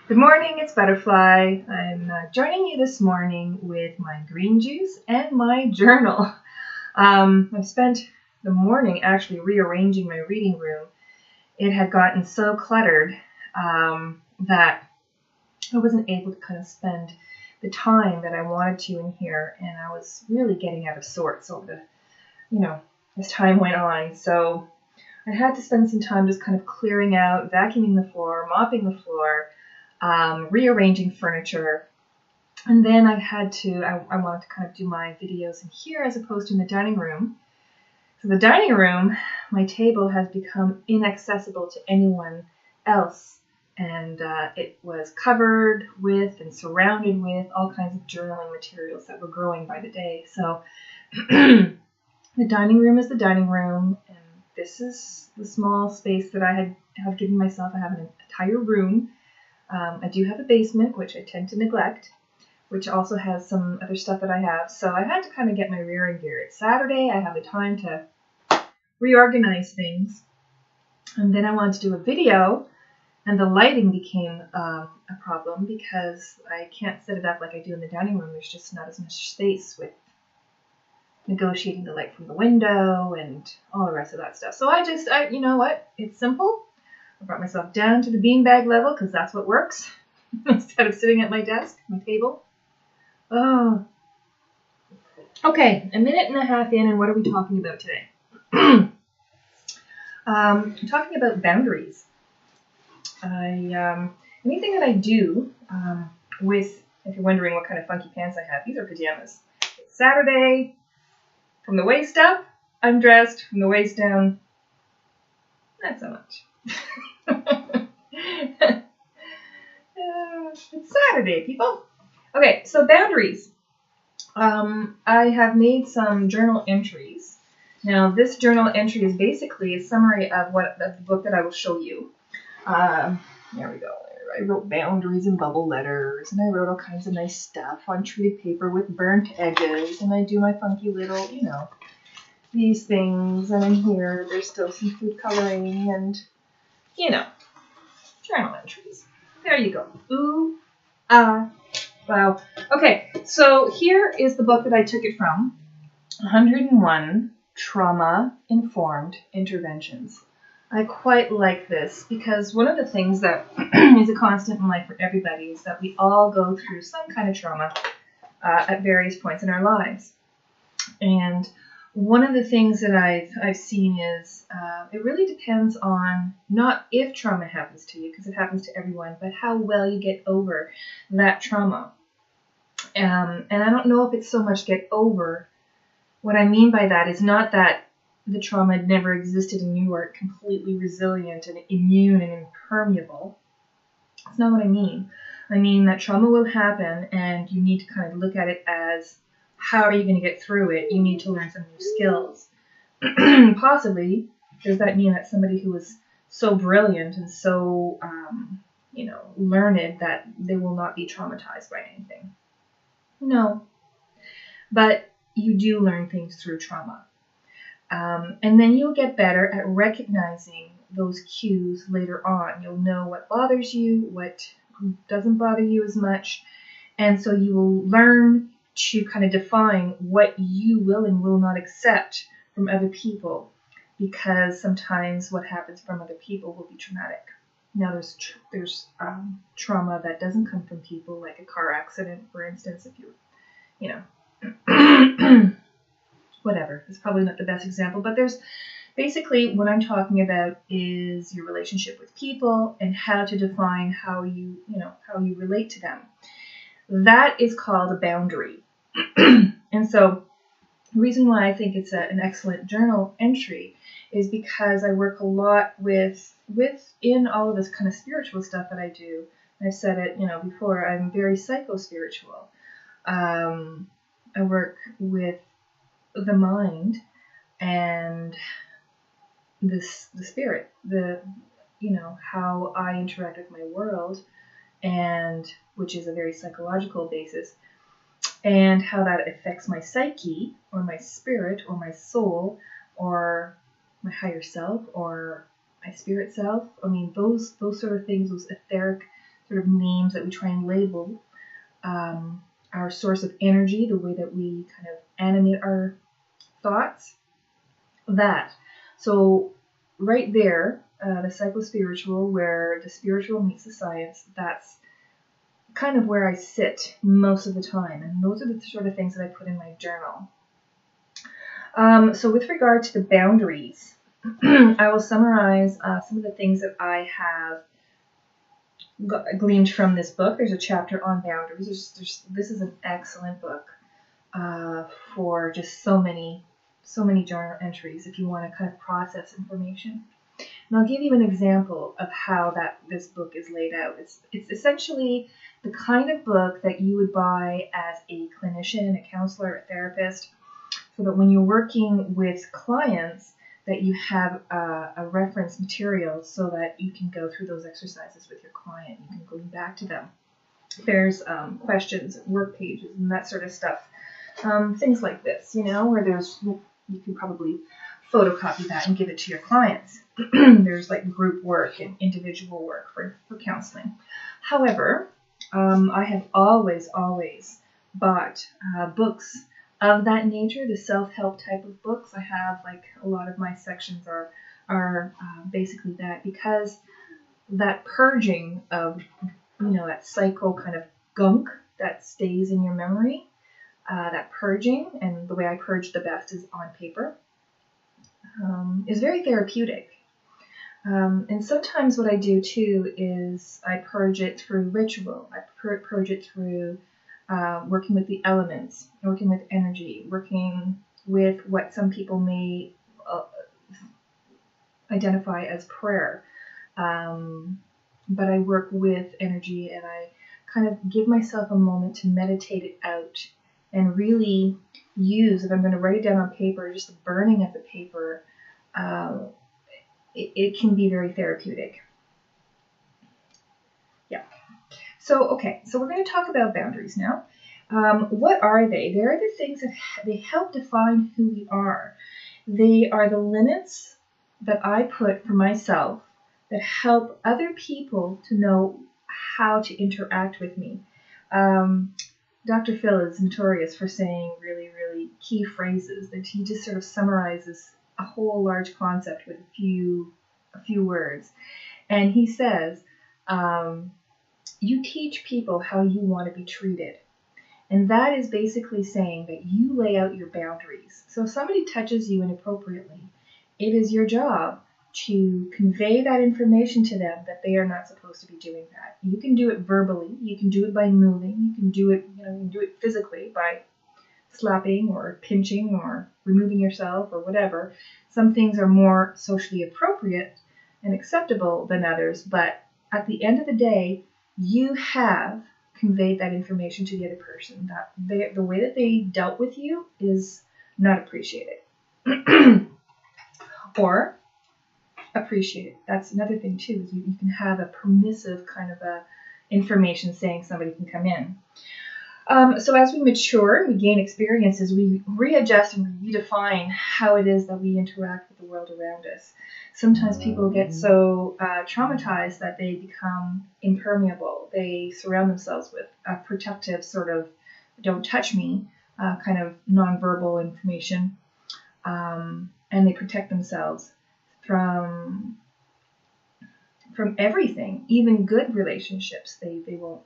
Good morning, it's Butterfly. I'm joining you this morning with my green juice and my journal. I've spent the morning actually rearranging my reading room. It had gotten so cluttered that I wasn't able to kind of spend the time that I wanted to in here, and I was really getting out of sorts over as time went on. So I had to spend some time just kind of clearing out, vacuuming the floor, mopping the floor, rearranging furniture, and then I wanted to kind of do my videos in here as opposed to in the dining room. So the dining room, my table has become inaccessible to anyone else, and it was covered with and surrounded with all kinds of journaling materials that were growing by the day. So the dining room is the dining room, and this is the small space that I have given myself. I have an entire room. I do have a basement, which I tend to neglect, which also has some other stuff that I have. So I had to kind of get my rear in gear. It's Saturday. I have the time to reorganize things. And then I wanted to do a video, and the lighting became a problem because I can't set it up like I do in the dining room. There's just not as much space with negotiating the light from the window and all the rest of that stuff. So you know what? It's simple. I brought myself down to the beanbag level because that's what works instead of sitting at my desk, my table. Oh. Okay, a minute and a half in, and what are we talking about today? I'm talking about boundaries. Anything that I do if you're wondering what kind of funky pants I have, these are pajamas. It's Saturday. From the waist up, I'm dressed. From the waist down, not so much. It's Saturday, people. Okay, so boundaries. I have made some journal entries. Now, this journal entry is basically a summary of the book that I will show you. There we go. I wrote boundaries in bubble letters, and I wrote all kinds of nice stuff on treated paper with burnt edges, and I do my funky little, these things, and in here there's still some food coloring and, journal entries. There you go. Ooh, wow. Okay, so here is the book that I took it from, 101 Trauma-Informed Interventions. I quite like this because one of the things that is a constant in life for everybody is that we all go through some kind of trauma at various points in our lives. And one of the things that I've seen is it really depends on not if trauma happens to you, because it happens to everyone, but how well you get over that trauma. And I don't know if it's so much get over. What I mean by that is not that the trauma never existed and you are completely resilient and immune and impermeable. That's not what I mean. I mean that trauma will happen and you need to kind of look at it as, how are you going to get through it? You need to learn some new skills. Possibly, does that mean that somebody who is so brilliant and so, learned that they will not be traumatized by anything? No. But you do learn things through trauma. And then you'll get better at recognizing those cues later on. You'll know what bothers you, what doesn't bother you as much. And so you will learn to kind of define what you will and will not accept from other people, because sometimes what happens from other people will be traumatic. Now there's trauma that doesn't come from people, like a car accident, for instance. If whatever, it's probably not the best example, but there's basically what I'm talking about is your relationship with people and how to define how you relate to them. That is called a boundary. And so the reason why I think it's an excellent journal entry is because I work a lot within all of this kind of spiritual stuff that I do. I've said it, before, I'm very psycho-spiritual. I work with the mind and the spirit, how I interact with my world, and which is a very psychological basis, and how that affects my psyche or my spirit or my soul or my higher self or my spirit self. I mean, those sort of things, those etheric sort of names that we try and label our source of energy, the way that we kind of animate our thoughts. That. So right there, the psychospiritual, where the spiritual meets the science, that's kind of where I sit most of the time. And those are the sort of things that I put in my journal. So with regard to the boundaries, I will summarize some of the things that I have gleaned from this book. There's a chapter on boundaries. This is an excellent book for just so many journal entries if you want to kind of process information. And I'll give you an example of how this book is laid out. It's essentially the kind of book that you would buy as a clinician, a counselor, a therapist, so that when you're working with clients, that you have a reference material so that you can go through those exercises with your client. You can go back to them. There's questions, work pages, and that sort of stuff. Things like this, where you can probably photocopy that and give it to your clients. There's like group work and individual work for counseling. However, I have always bought books of that nature, the self-help type of books. I have like a lot of my sections are basically that, because that purging of that psycho kind of gunk that stays in your memory, that purging, and the way I purge the best is on paper, is very therapeutic. And sometimes what I do too is I purge it through ritual. I purge it through working with the elements, working with energy, working with what some people may identify as prayer. But I work with energy, and I kind of give myself a moment to meditate it out and really use, if I'm going to write it down on paper, just the burning of the paper, it can be very therapeutic. Yeah. So we're going to talk about boundaries now. What are they? They are the things that they help define who we are. They are the limits that I put for myself that help other people to know how to interact with me. Dr. Phil is notorious for saying really, really key phrases that he just sort of summarizes a whole large concept with a few words. And he says, you teach people how you want to be treated. And that is basically saying that you lay out your boundaries. So if somebody touches you inappropriately, it is your job to convey that information to them that they are not supposed to be doing that. You can do it verbally, you can do it by moving, you can do it physically by slapping or pinching or removing yourself or whatever. Some things are more socially appropriate and acceptable than others, but at the end of the day, you have conveyed that information to the other person. That the way that they dealt with you is not appreciated. Or appreciated. That's another thing too, is you can have a permissive kind of a information saying somebody can come in. So as we mature, we gain experiences, we readjust and redefine how it is that we interact with the world around us. Sometimes people get so traumatized that they become impermeable. They surround themselves with a protective sort of don't touch me kind of nonverbal information, and they protect themselves from everything, even good relationships. They won't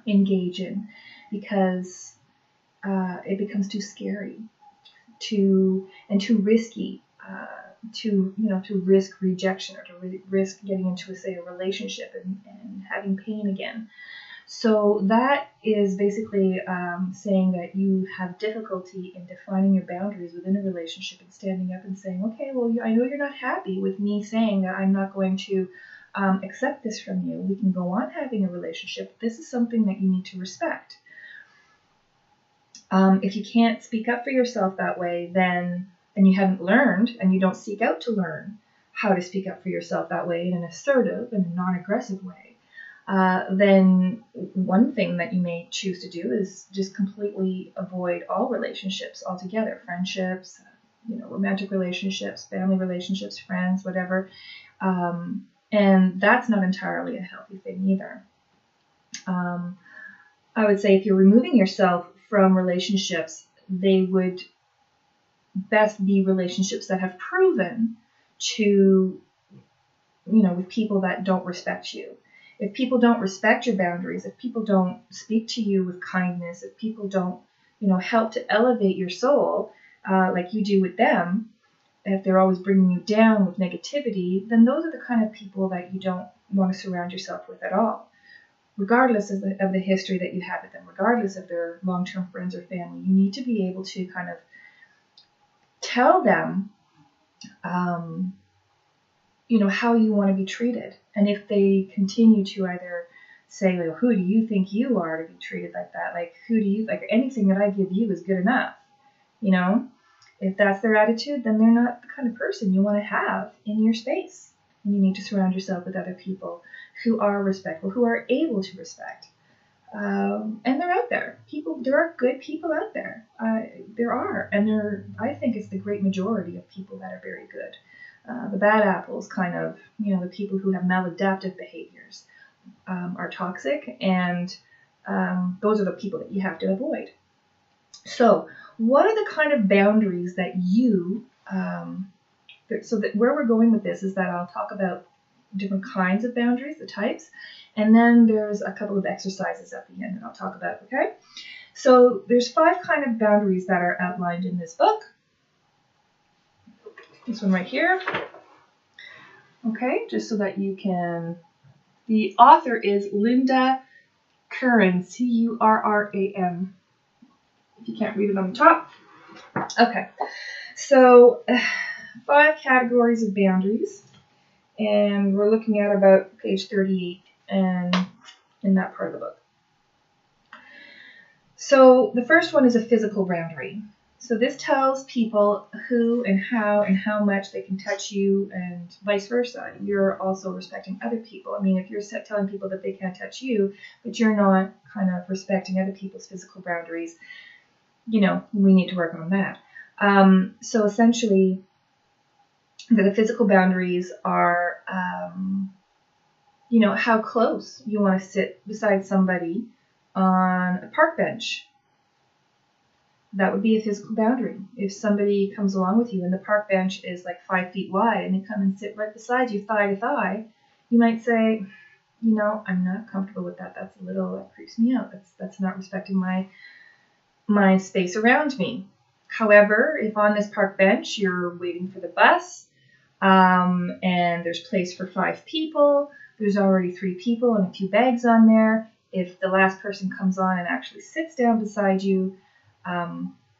engage in, because it becomes too scary, too risky, to risk rejection, or to risk getting into a relationship and having pain again. So that is basically saying that you have difficulty in defining your boundaries within a relationship and standing up and saying, okay, well, I know you're not happy with me saying that I'm not going to accept this from you. We can go on having a relationship. This is something that you need to respect. If you can't speak up for yourself that way, and you haven't learned, and you don't seek out to learn how to speak up for yourself that way in an assertive and a non-aggressive way, then one thing that you may choose to do is just completely avoid all relationships altogether, friendships, romantic relationships, family relationships, friends, whatever, And that's not entirely a healthy thing either. I would say if you're removing yourself from relationships, they would best be relationships that have proven to, with people that don't respect you. If people don't respect your boundaries, if people don't speak to you with kindness, if people don't, help to elevate your soul like you do with them, if they're always bringing you down with negativity, then those are the kind of people that you don't want to surround yourself with at all. Regardless of the history that you have with them, regardless of their long-term friends or family, you need to be able to kind of tell them, how you want to be treated. And if they continue to either say, well, who do you think you are to be treated like that? Like, who do you, like, anything that I give you is good enough, If that's their attitude, then they're not the kind of person you want to have in your space. And you need to surround yourself with other people who are respectful, who are able to respect. And they're out there. There are good people out there. There are. And I think it's the great majority of people that are very good. The bad apples, kind of, the people who have maladaptive behaviors are toxic. And those are the people that you have to avoid. So what are the kind of boundaries that you, so that where we're going with this is that I'll talk about different kinds of boundaries, the types, and then there's a couple of exercises at the end that I'll talk about, okay? So there's 5 kind of boundaries that are outlined in this book. This one right here. Okay, just so that you can, the author is Linda Curran, C-U-R-R-A-N. If you can't read it on the top. Okay, so 5 categories of boundaries, and we're looking at about page 38 and in that part of the book. So the first one is a physical boundary. So this tells people who and how much they can touch you and vice versa. You're also respecting other people. I mean, if you're telling people that they can't touch you, but you're not kind of respecting other people's physical boundaries, we need to work on that. So essentially, the physical boundaries are, how close you want to sit beside somebody on a park bench. That would be a physical boundary. If somebody comes along with you and the park bench is like 5 feet wide and they come and sit right beside you, thigh to thigh, you might say, I'm not comfortable with that. That's a little, that creeps me out. That's not respecting my space around me. However, if on this park bench you're waiting for the bus and there's place for 5 people, there's already 3 people and a few bags on there. If the last person comes on and actually sits down beside you,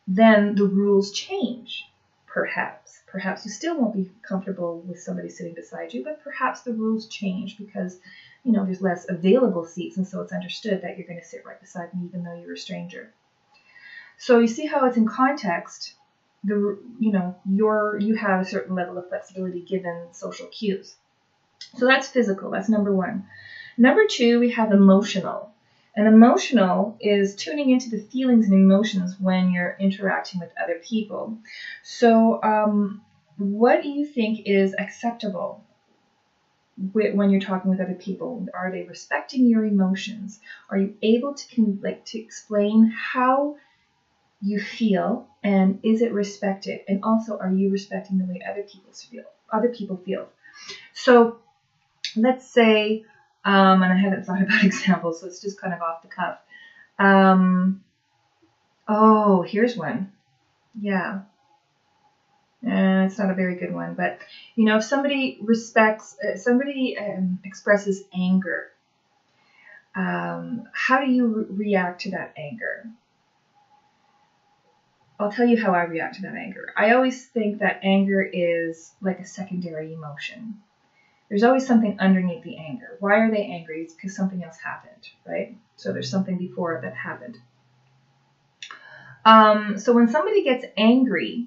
then the rules change, perhaps. Perhaps you still won't be comfortable with somebody sitting beside you, but perhaps the rules change because, there's less available seats, and so it's understood that you're going to sit right beside me even though you're a stranger. So you see how it's in context. You have a certain level of flexibility given social cues. So that's physical. That's number 1. Number 2, we have emotional. And emotional is tuning into the feelings and emotions when you're interacting with other people. So what do you think is acceptable when you're talking with other people? Are they respecting your emotions? Are you able to explain how you feel, and is it respected? And also, are you respecting the way other people feel? So let's say, and I haven't thought about examples, so it's just kind of off the cuff. Here's one. Yeah. It's not a very good one, but if somebody expresses anger, how do you react to that anger? I'll tell you how I react to that anger. I always think that anger is like a secondary emotion. There's always something underneath the anger. Why are they angry? It's because something else happened, right? So there's something before that happened. So when somebody gets angry,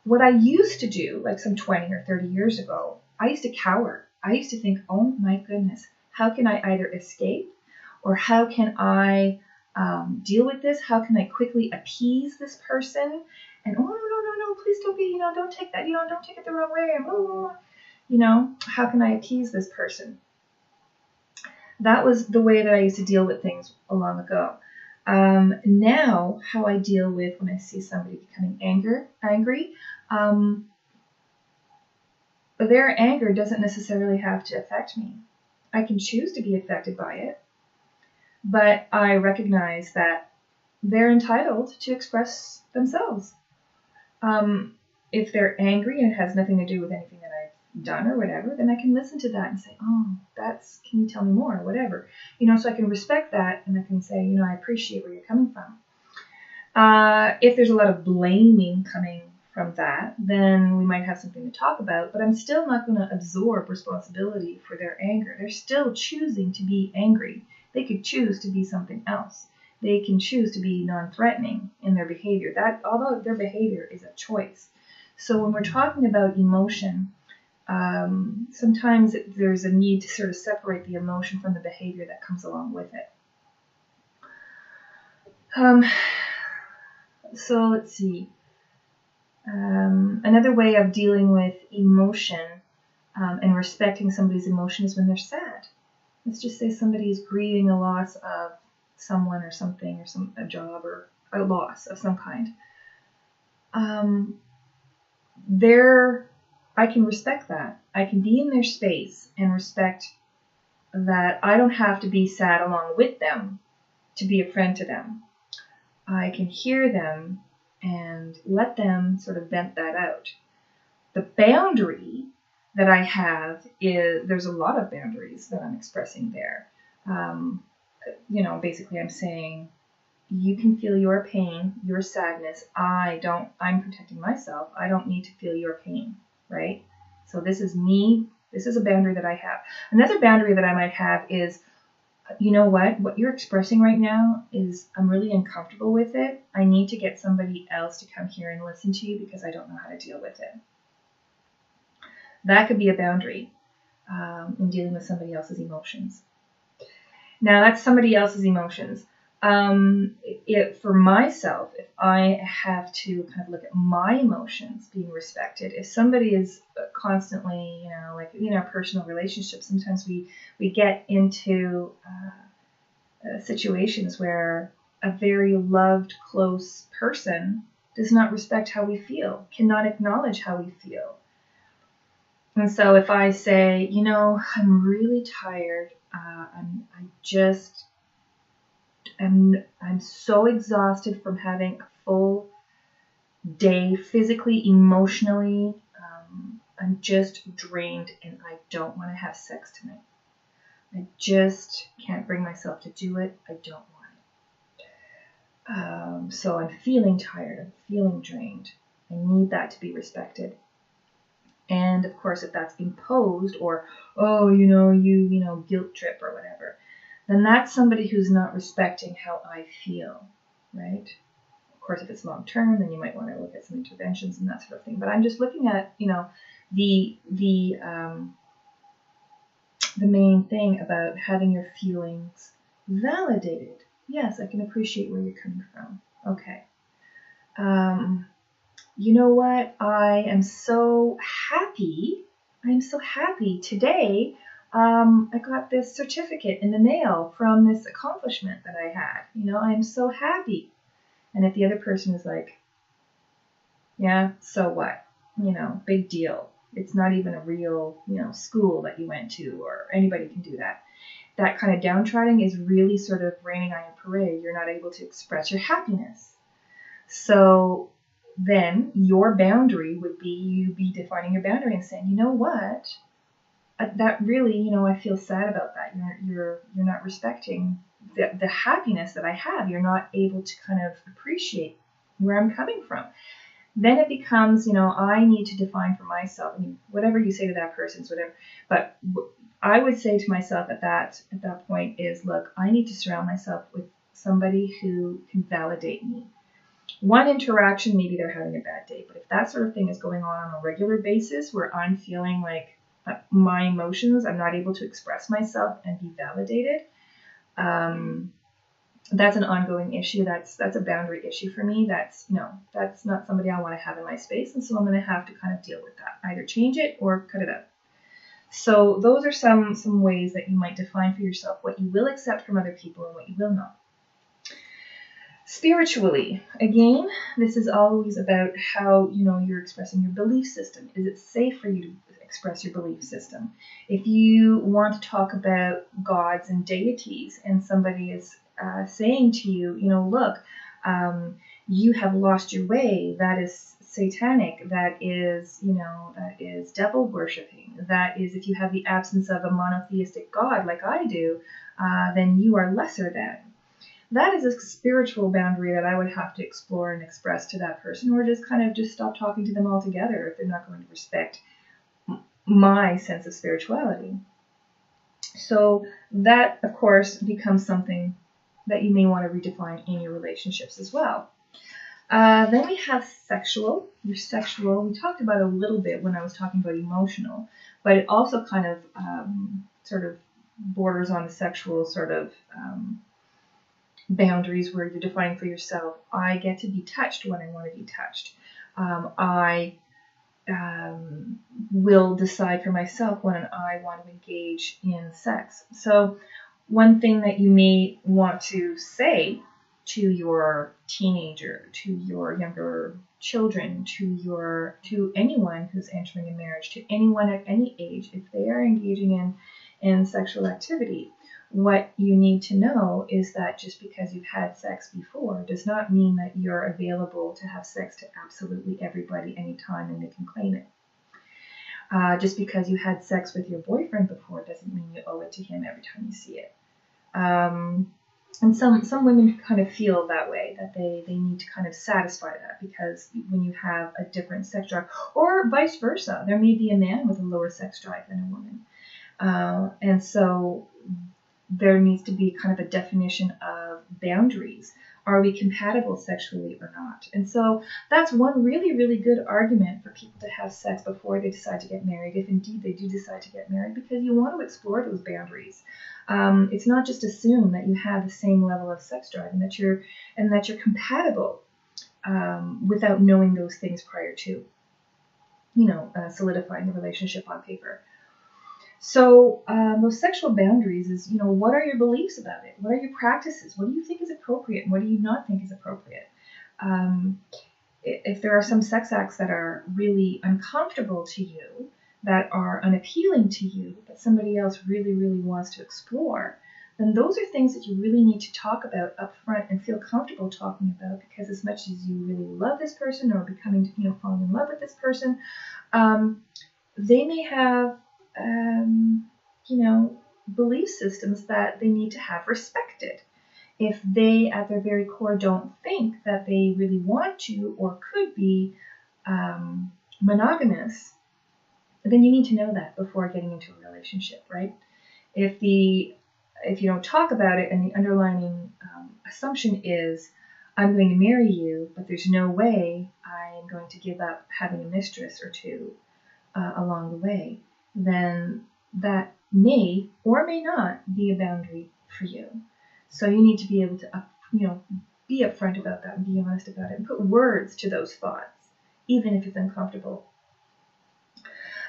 what I used to do, like some 20 or 30 years ago, I used to cower. I used to think, oh my goodness, how can I either escape or how can I deal with this? How can I quickly appease this person? And no, please don't be, don't take that, don't take it the wrong way. how can I appease this person? That was the way that I used to deal with things a long ago. Now, how I deal with when I see somebody becoming angry, their anger doesn't necessarily have to affect me. I can choose to be affected by it, but I recognize that they're entitled to express themselves. If they're angry and it has nothing to do with anything that I've done or whatever, then I can listen to that and say, oh, can you tell me more, or whatever. So I can respect that, and I can say, I appreciate where you're coming from. If there's a lot of blaming coming from that, then we might have something to talk about, but I'm still not going to absorb responsibility for their anger. They're still choosing to be angry. They could choose to be something else. They can choose to be non-threatening in their behavior. Although their behavior is a choice. So when we're talking about emotion, sometimes there's a need to sort of separate the emotion from the behavior that comes along with it. So let's see. Another way of dealing with emotion and respecting somebody's emotion is when they're sad. Let's just say somebody is grieving a loss of someone or something, or a job, or a loss of some kind. I can respect that. I can be in their space and respect that I don't have to be sad along with them to be a friend to them. I can hear them and let them sort of vent that out. The boundary that I have there's a lot of boundaries that I'm expressing there. Basically I'm saying, you can feel your pain, your sadness. I'm protecting myself. I don't need to feel your pain, right? So this is me. This is a boundary that I have. Another boundary that I might have is, what you're expressing right now is, I'm really uncomfortable with it. I need to get somebody else to come here and listen to you because I don't know how to deal with it. That could be a boundary in dealing with somebody else's emotions. Now, that's somebody else's emotions. For myself, if I have to kind of look at my emotions being respected, if somebody is constantly, like in our personal relationships, sometimes we get into situations where a very loved, close person does not respect how we feel, cannot acknowledge how we feel. And so if I say, I'm really tired, I'm so exhausted from having a full day, physically, emotionally. I'm just drained and I don't want to have sex tonight. I just can't bring myself to do it. I don't want it. So I'm feeling tired. I'm feeling drained. I need that to be respected. And of course, if that's imposed or, you guilt trip or whatever, then that's somebody who's not respecting how I feel, right? Of course, if it's long term, then you might want to look at some interventions and that sort of thing. But I'm just looking at, the main thing about having your feelings validated. Yes, I can appreciate where you're coming from. Okay. You know what? I am so happy. I'm so happy today. I got this certificate in the mail from this accomplishment that I had. I'm so happy. And if the other person is like, yeah, so what? Big deal. It's not even a real, school that you went to, or anybody can do that. That kind of downtrodden is really sort of raining on your parade. You're not able to express your happiness. So then your boundary would be, you be defining your boundary and saying, you know what? That really, I feel sad about that. You're not respecting the happiness that I have. You're not able to kind of appreciate where I'm coming from. Then it becomes, I need to define for myself. Whatever you say to that person is whatever. But I would say to myself at that point is, look, I need to surround myself with somebody who can validate me. One interaction, maybe they're having a bad day, but if that sort of thing is going on a regular basis where I'm feeling like my emotions, I'm not able to express myself and be validated, that's an ongoing issue. That's a boundary issue for me. That's not somebody I want to have in my space, and so I'm going to have to kind of deal with that. Either change it or cut it out. So those are some ways that you might define for yourself what you will accept from other people and what you will not. Spiritually, again, this is always about how you're expressing your belief system. Is it safe for you to express your belief system? If you want to talk about gods and deities, and somebody is saying to you, look, you have lost your way. That is satanic. That is devil worshipping. That is, if you have the absence of a monotheistic God like I do, then you are lesser than. That is a spiritual boundary that I would have to explore and express to that person, or just stop talking to them altogether if they're not going to respect my sense of spirituality. So that, of course, becomes something that you may want to redefine in your relationships as well. Then we have sexual. Your sexual, we talked about a little bit when I was talking about emotional, but it also kind of sort of borders on the sexual sort of boundaries where you're defining for yourself, I get to be touched when I want to be touched. I will decide for myself when I want to engage in sex. So one thing that you may want to say to your teenager, to your younger children, to anyone who's entering a marriage, to anyone at any age, if they are engaging in sexual activity, what you need to know is that just because you've had sex before does not mean that you're available to have sex to absolutely everybody anytime and they can claim it. Just because you had sex with your boyfriend before doesn't mean you owe it to him every time you see it. And some women kind of feel that way, that they need to kind of satisfy that, because when you have a different sex drive, or vice versa, there may be a man with a lower sex drive than a woman. And so there needs to be kind of a definition of boundaries. Are we compatible sexually or not? And so that's one really, really good argument for people to have sex before they decide to get married, if indeed they do decide to get married, because you want to explore those boundaries. It's not just assume that you have the same level of sex drive and that you're compatible without knowing those things prior to, solidifying the relationship on paper. So those sexual boundaries is, what are your beliefs about it? What are your practices? What do you think is appropriate and what do you not think is appropriate? If there are some sex acts that are really uncomfortable to you, that are unappealing to you, that somebody else really, really wants to explore, then those are things that you really need to talk about up front and feel comfortable talking about, because as much as you really love this person or becoming, falling in love with this person, they may have belief systems that they need to have respected. If they, at their very core, don't think that they really want to or could be monogamous, then you need to know that before getting into a relationship, right? If you don't talk about it and the underlying assumption is, I'm going to marry you, but there's no way I'm going to give up having a mistress or two along the way, then that may or may not be a boundary for you. So you need to be able to, be upfront about that and be honest about it and put words to those thoughts, even if it's uncomfortable.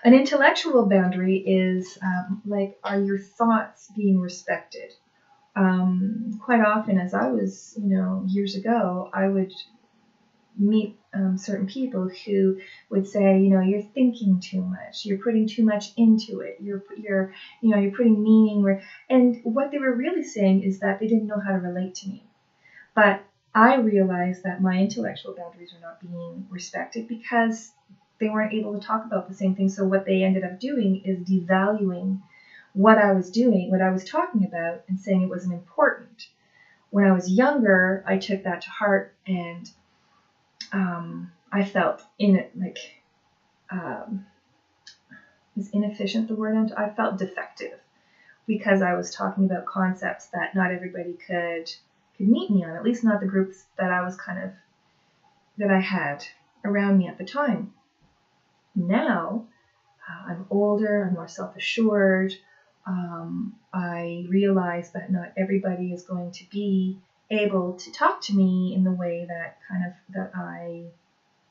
An intellectual boundary is are your thoughts being respected? Quite often, as I was, years ago, I would meet certain people who would say, you're thinking too much, you're putting too much into it, you're putting meaning where, and what they were really saying is that they didn't know how to relate to me. But I realized that my intellectual boundaries were not being respected because they weren't able to talk about the same thing. So what they ended up doing is devaluing what I was doing, what I was talking about, and saying it wasn't important. When I was younger, I took that to heart, and I felt is inefficient the word? I felt defective because I was talking about concepts that not everybody could meet me on, at least not the groups that I was that I had around me at the time. Now, I'm older, I'm more self-assured. I realize that not everybody is going to be able to talk to me in the way that I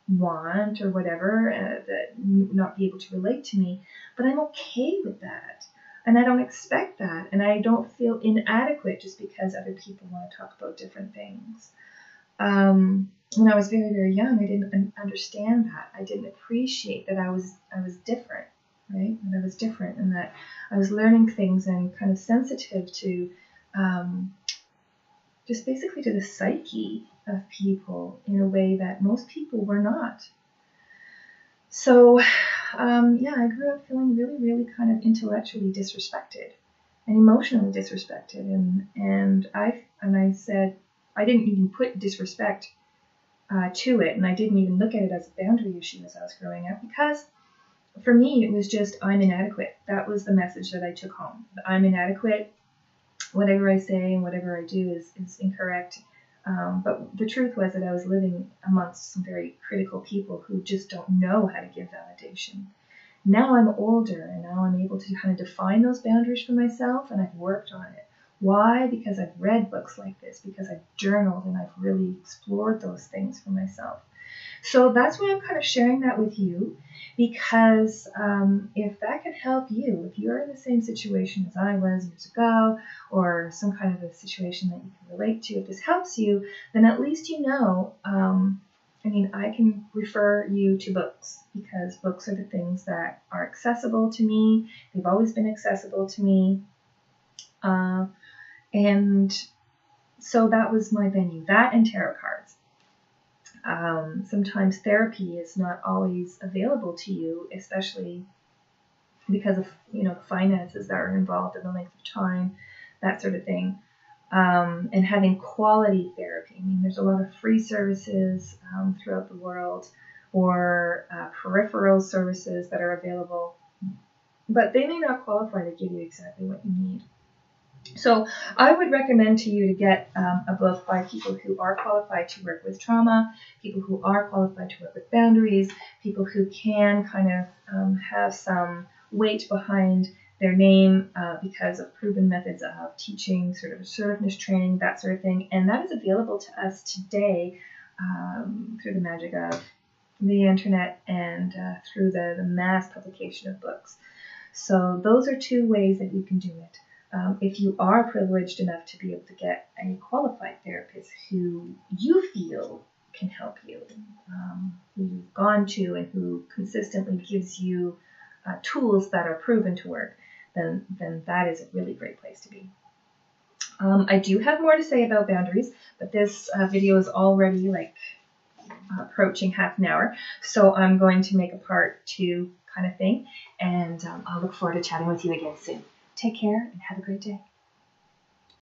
want or whatever, that not be able to relate to me, but I'm okay with that. And I don't expect that. And I don't feel inadequate just because other people want to talk about different things. When I was very, very young, I didn't understand that. I didn't appreciate that I was different, right? That I was different, and that I was learning things and kind of sensitive to just basically to the psyche of people in a way that most people were not. So, I grew up feeling really, really kind of intellectually disrespected and emotionally disrespected, and I said I didn't even put disrespect to it, and I didn't even look at it as a boundary issue as I was growing up, because for me it was just, I'm inadequate. That was the message that I took home. I'm inadequate. Whatever I say and whatever I do is incorrect. But the truth was that I was living amongst some very critical people who just don't know how to give validation. Now I'm older, and now I'm able to kind of define those boundaries for myself, and I've worked on it. Why? Because I've read books like this, because I've journaled, and I've really explored those things for myself. So that's why I'm kind of sharing that with you, because if that can help you, if you're in the same situation as I was years ago, or some kind of a situation that you can relate to, if this helps you, then at least you know, I can refer you to books, because books are the things that are accessible to me. They've always been accessible to me. And so that was my venue, that and tarot cards. Sometimes therapy is not always available to you, especially because of finances that are involved and the length of time, that sort of thing. And having quality therapy. There's a lot of free services throughout the world, or peripheral services that are available, but they may not qualify to give you exactly what you need. So I would recommend to you to get a book by people who are qualified to work with trauma, people who are qualified to work with boundaries, people who can kind of have some weight behind their name because of proven methods of teaching, sort of assertiveness training, that sort of thing. And that is available to us today through the magic of the internet and through the mass publication of books. So those are two ways that you can do it. If you are privileged enough to be able to get a qualified therapist who you feel can help you, who you've gone to and who consistently gives you tools that are proven to work, then that is a really great place to be. I do have more to say about boundaries, but this video is already approaching half an hour, so I'm going to make a part 2 kind of thing, and I'll look forward to chatting with you again soon. Take care and have a great day.